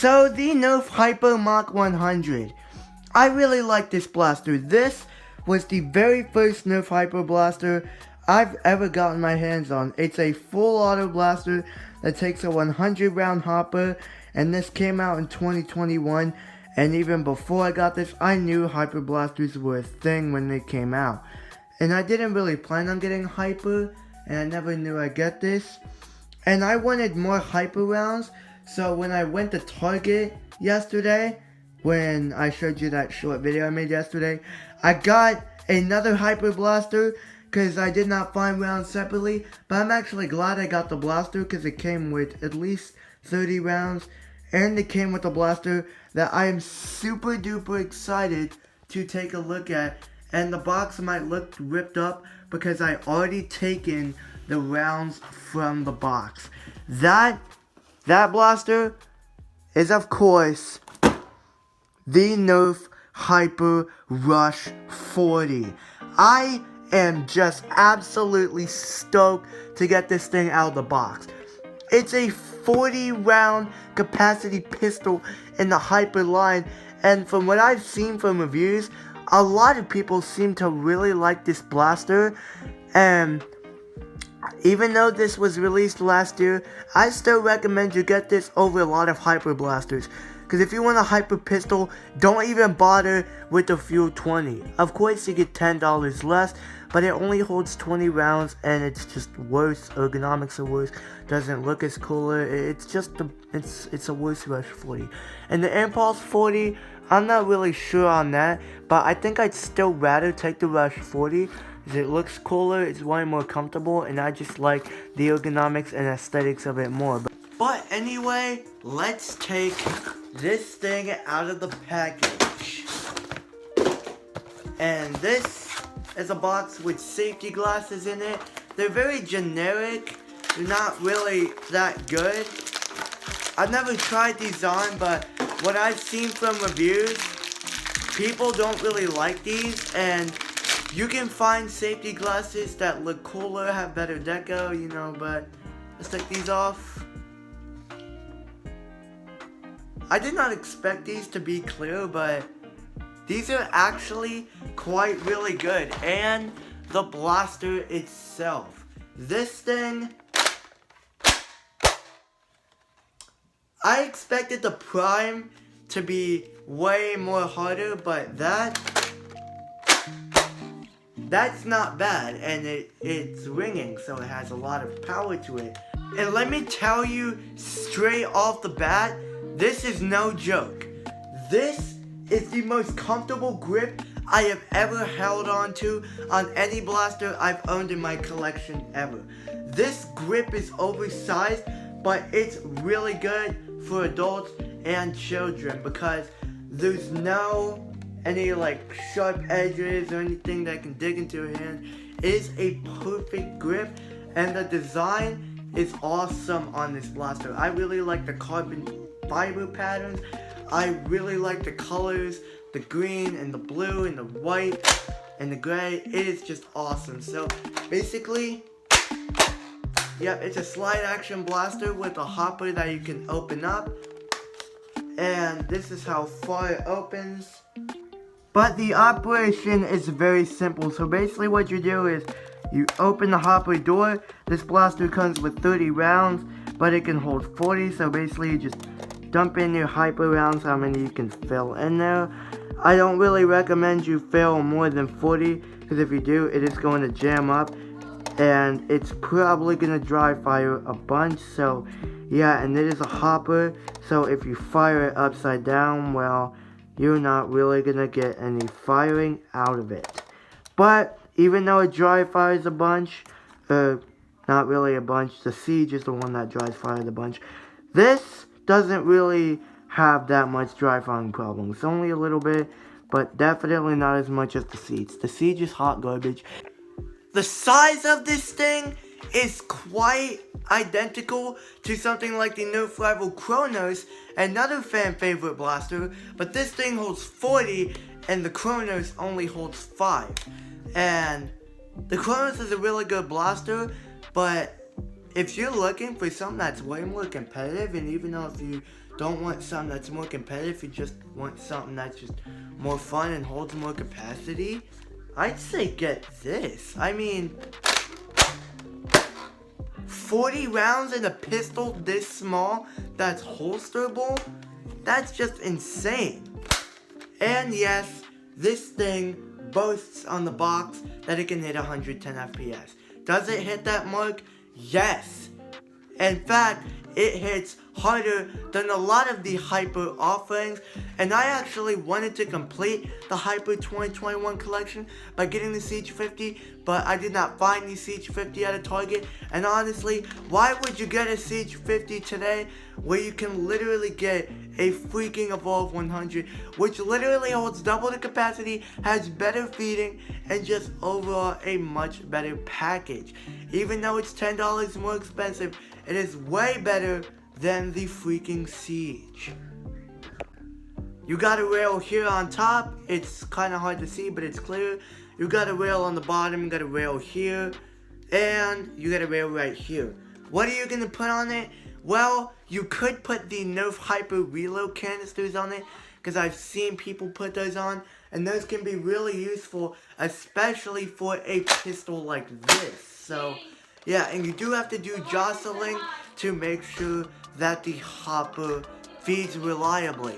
So the Nerf Hyper Mach 100. I really like this blaster. This was the very first Nerf Hyper blaster I've ever gotten my hands on. It's a full auto blaster that takes a 100 round hopper, and this came out in 2021. And even before I got this, I knew hyper blasters were a thing when they came out. And I didn't really plan on getting hyper, and I never knew I'd get this. And I wanted more hyper rounds, so when I went to Target yesterday, when I showed you that short video I made yesterday, I got another hyper blaster because I did not find rounds separately. But I'm actually glad I got the blaster because it came with at least 30 rounds. And it came with a blaster that I am super duper excited to take a look at. And the box might look ripped up because I already taken the rounds from the box. That blaster is, of course, the Nerf Hyper Rush 40. I am just absolutely stoked to get this thing out of the box. It's a 40 round capacity pistol in the Hyper line, and from what I've seen from reviews, a lot of people seem to really like this blaster. And even though this was released last year, I still recommend you get this over a lot of hyper blasters. Because if you want a hyper pistol, don't even bother with the Fuel 20. Of course you get $10 less, but it only holds 20 rounds and it's just worse. Ergonomics are worse. Doesn't look as cooler. It's just it's a worse Rush 40. And the Impulse 40, I'm not really sure on that, but I think I'd still rather take the Rush 40. It looks cooler, it's way more comfortable, and I just like the ergonomics and aesthetics of it more. But anyway, let's take this thing out of the package. And this is a box with safety glasses in it. They're very generic, they're not really that good. I've never tried these on, but what I've seen from reviews, people don't really like these, and you can find safety glasses that look cooler, have better deco, you know, but let's take these off. I did not expect these to be clear, but these are actually quite really good. And the blaster itself. This thing, I expected the prime to be way more harder, but that's not bad, and it's ringing, so it has a lot of power to it. And let me tell you straight off the bat, this is no joke. This is the most comfortable grip I have ever held onto on any blaster I've owned in my collection ever. This grip is oversized, but it's really good for adults and children because there's no any like sharp edges or anything that can dig into your hand. It is a perfect grip, and the design is awesome on this blaster. I really like the carbon fiber patterns. I really like the colors, the green and the blue and the white and the gray. It is just awesome. So basically, yep, it's a slide action blaster with a hopper that you can open up, and this is how far it opens. But the operation is very simple. So basically what you do is you open the hopper door. This blaster comes with 30 rounds, but it can hold 40. So basically you just dump in your hyper rounds, how many you can fill in there. I don't really recommend you fill more than 40, because if you do, it is going to jam up. And it's probably going to dry fire a bunch. So yeah, and it is a hopper. So if you fire it upside down, well, you're not really going to get any firing out of it. But even though it dry fires a bunch, not really a bunch, the Siege is the one that dry fires a bunch. This doesn't really have that much dry firing problems. Only a little bit, but definitely not as much as the Siege. The Siege is hot garbage. The size of this thing is quite identical to something like the Nerf rival Kronos, another fan favorite blaster, but this thing holds 40 and the Kronos only holds 5. And the Kronos is a really good blaster, but if you're looking for something that's way more competitive, and even though if you don't want something that's more competitive, you just want something that's just more fun and holds more capacity, I'd say get this. I mean, 40 rounds in a pistol this small that's holsterable? That's just insane. And yes, this thing boasts on the box that it can hit 110 FPS. Does it hit that mark? Yes. In fact, it hits harder than a lot of the Hyper offerings, and I actually wanted to complete the Hyper 2021 collection by getting the Siege 50, but I did not find the Siege 50 at a Target. And honestly, why would you get a Siege 50 today where you can literally get a freaking Evolve 100, which literally holds double the capacity, has better feeding, and just overall a much better package. Even though it's $10 more expensive, it is way better than the freaking Siege. You got a rail here on top. It's kind of hard to see, but it's clear. You got a rail on the bottom, you got a rail here, and you got a rail right here. What are you going to put on it? Well, you could put the Nerf Hyper Reload canisters on it, because I've seen people put those on, and those can be really useful, especially for a pistol like this. So, yeah, and you do have to do jostling to make sure that the hopper feeds reliably.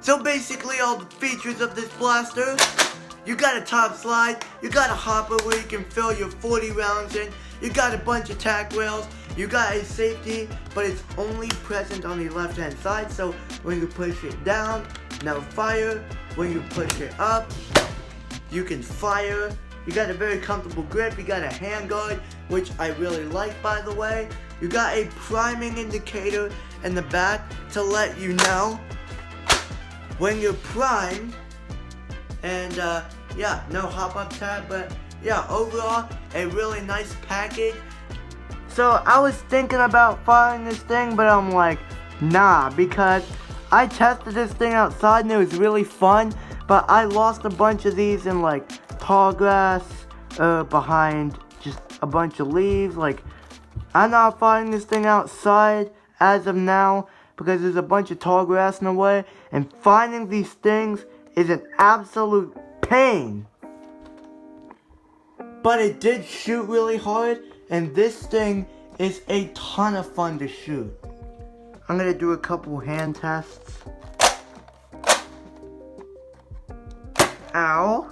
So basically all the features of this blaster, you got a top slide, you got a hopper where you can fill your 40 rounds in, you got a bunch of tack rails, you got a safety, but it's only present on the left hand side, so when you push it down, no fire. When you push it up, you can fire. You got a very comfortable grip, you got a handguard, which I really like by the way. You got a priming indicator in the back to let you know when you're primed. And yeah, no hop up tab, but yeah, overall a really nice package. So I was thinking about firing this thing, but I'm like, nah, because I tested this thing outside and it was really fun, but I lost a bunch of these in like tall grass, behind just a bunch of leaves. Like, I'm not firing this thing outside as of now because there's a bunch of tall grass in the way, and finding these things is an absolute pain. But it did shoot really hard, and this thing is a ton of fun to shoot. I'm gonna do a couple hand tests. Ow.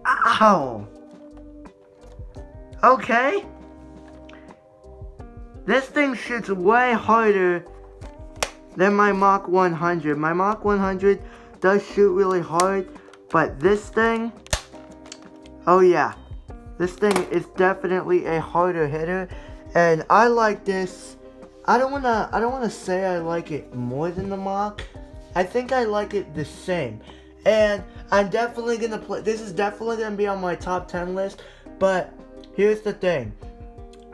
Ow. Okay. This thing shoots way harder than my Mach 100. My Mach 100 does shoot really hard, but this thing, oh yeah, this thing is definitely a harder hitter, and I like this. I don't wanna say I like it more than the Mach. I think I like it the same, and I'm definitely gonna play. This is definitely gonna be on my top 10 list. But here's the thing: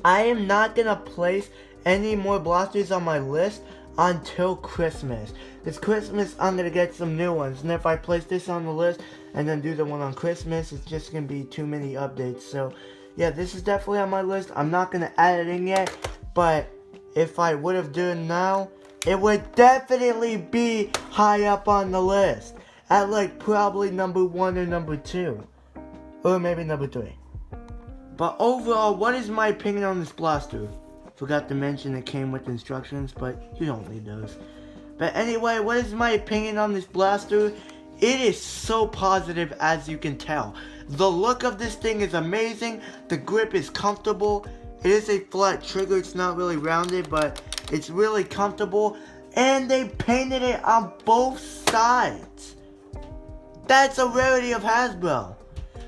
I am not gonna place any more blasters on my list until Christmas. This Christmas, I'm gonna get some new ones, and if I place this on the list and then do the one on Christmas, it's just gonna be too many updates. So yeah, this is definitely on my list. I'm not gonna add it in yet, but if I would have done now, it would definitely be high up on the list, at like probably number 1 or number 2, or maybe number 3. But overall, what is my opinion on this blaster? Forgot to mention it came with instructions, but you don't need those. But anyway, what is my opinion on this blaster? It is so positive, as you can tell. The look of this thing is amazing. The grip is comfortable. It is a flat trigger. It's not really rounded, but it's really comfortable. And they painted it on both sides. That's a rarity of Hasbro.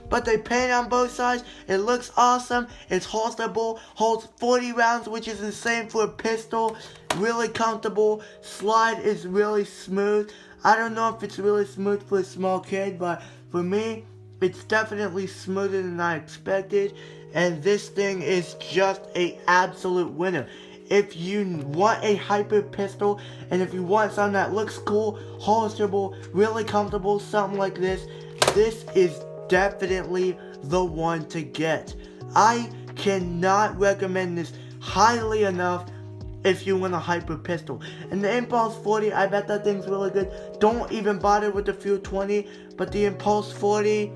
But they paint on both sides. It looks awesome. It's holsterable. Holds 40 rounds, which is insane for a pistol. Really comfortable. Slide is really smooth. I don't know if it's really smooth for a small kid, but for me, it's definitely smoother than I expected. And this thing is just an absolute winner. If you want a hyper pistol, and if you want something that looks cool, holsterable, really comfortable, something like this, this is definitely the one to get. I cannot recommend this highly enough if you want a hyper pistol. And the Impulse 40, I bet that thing's really good. Don't even bother with the Fuel 20, but the Impulse 40,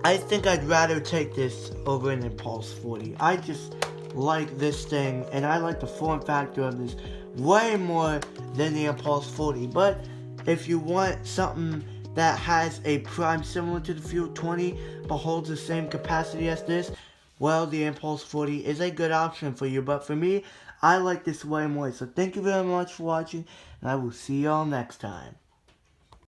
I think I'd rather take this over an Impulse 40. I just like this thing, and I like the form factor of this way more than the Impulse 40. But if you want something that has a prime similar to the Fuel 20 but holds the same capacity as this, well, the Impulse 40 is a good option for you. But for me, I like this way more. So thank you very much for watching, and I will see y'all next time.